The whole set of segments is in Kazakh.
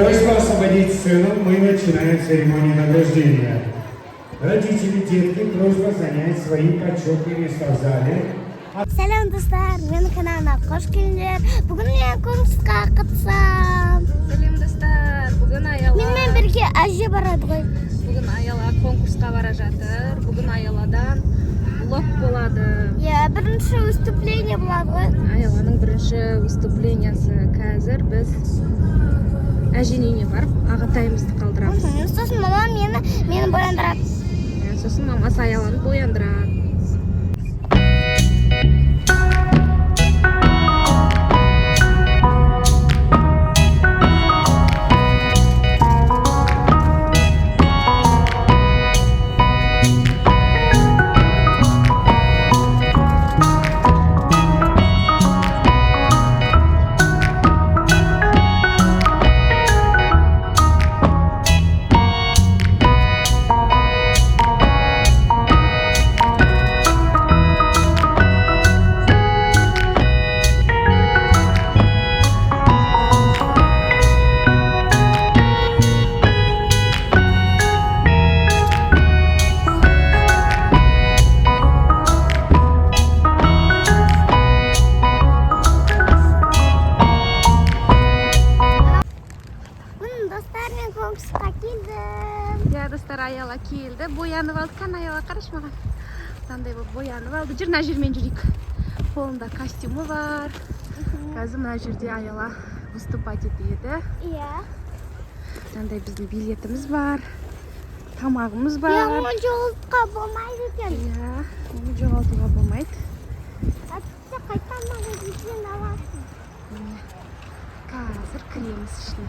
Просьба освободить сцену, мы начинаем церемонию награждения. Родители, детки, просьба занять свои почетные места в зале. Сәлем достар, менің каналыма қош келдіңдер. Бүгін мен конкурсқа қатысам. Сәлем достар, бүгін Аяла. Менімен бірге әже барады ғой. Бүгін Аяла конкурсқа бара жатыр. Бүгін Ayaладан влог болады. Бірінші выступление болады ғой. Аяланың бірінші выступлениясы қазір біз әженің үйіне барып ағатайымызды қалдырамыз. Сосын мамам мені бояндырады. Сосын мамасы Аяланы бояндырады. Достар, Аяла келді, боянып алды, қан Аяла қараш маған. Мынандай болып боянып алды. Жүр, мына жермен жүрейік. Қолында костюмы бар. Қазір мына жерде Аяла выступать етеді. Мынандай біздің билетіміз бар, тамағымыз бар. Оны жоғалтуға болмайды екен. Оны жоғалтуға болмайды. Қайтамады бізден аласың. Қазір кіреміз ішіне.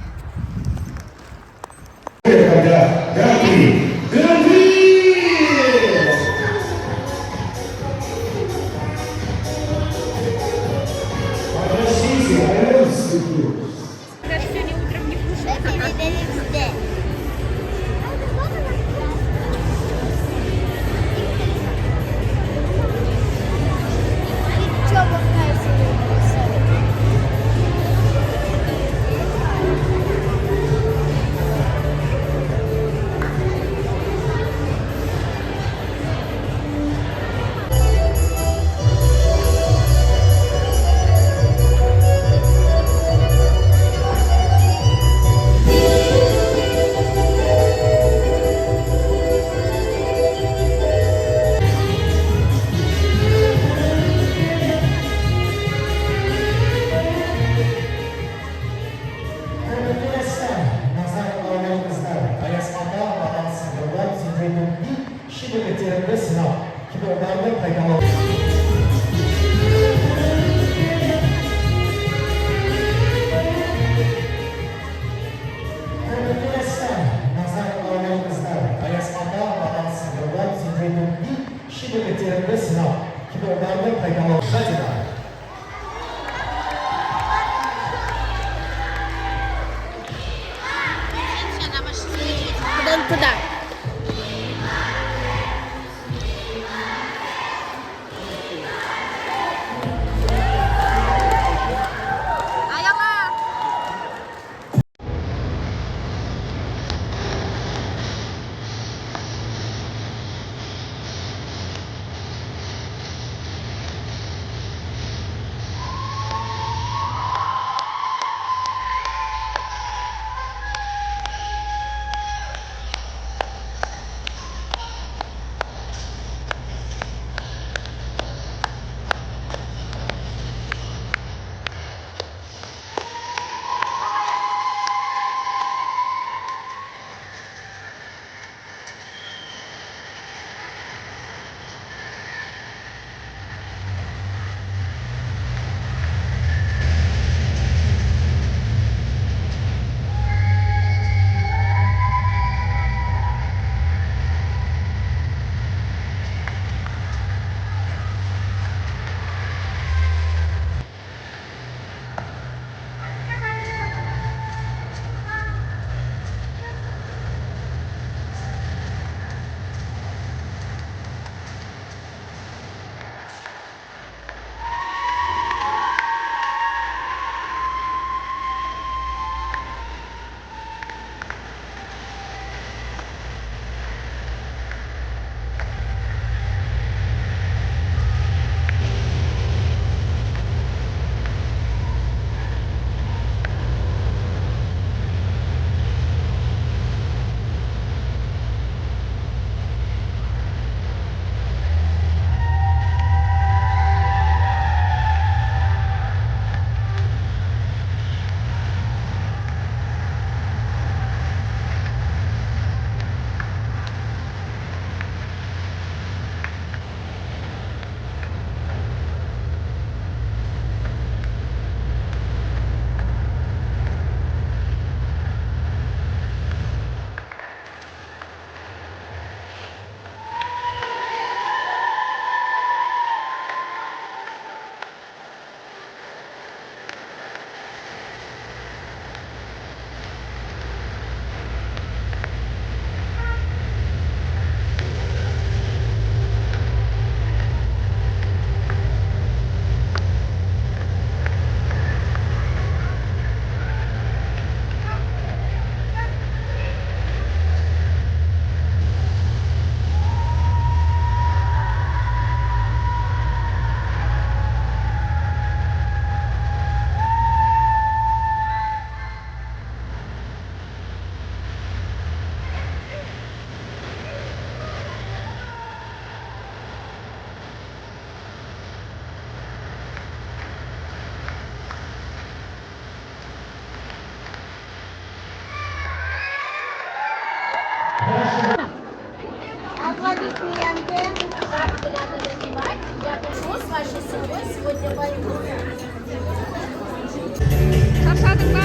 Шаршадың ба?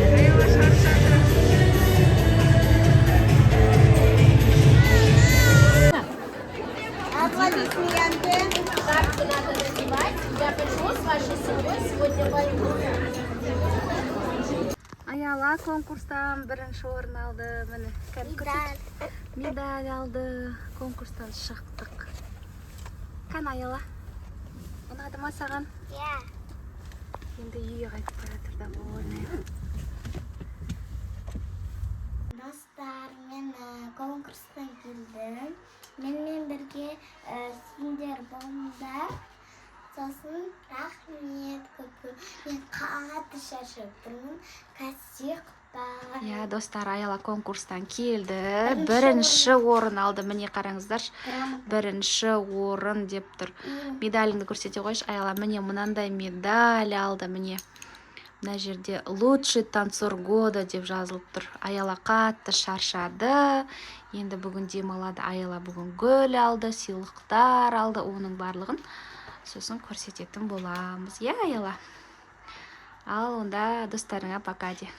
Аяла шаршады. Аяла конкурстан бірінші орын алды. Міне, медаль алды. Конкурстан шықтық. Қан Аяла? Ұнады ма саған? Иә. Енді үйге қайтып бара жатыр да ойнаймын. Достар, мен конкурстан келдім. Менімен бірге сендер болыңдар. Сосын рахмет көп. Мен қатты шаршап тұрмын. Кәсек бар. Я, достар, Аяла конкурстан келді. Бірінші орын алды. Міне қараңыздар. Бірінші орын деп тұр. Медаліңді көрсете қойшы. Аяла міне мынандай медаль алды. Міне мына жерде лучший танцор года деп жазылып тұр. Аяла қатты шаршады. Енді бүгін демалады. Аяла бүгін гүл алды, сыйлықтар алды. Оның барлығын сосын көрсететін боламыз. Я, Аяла. Ал онда достарыңа пока де.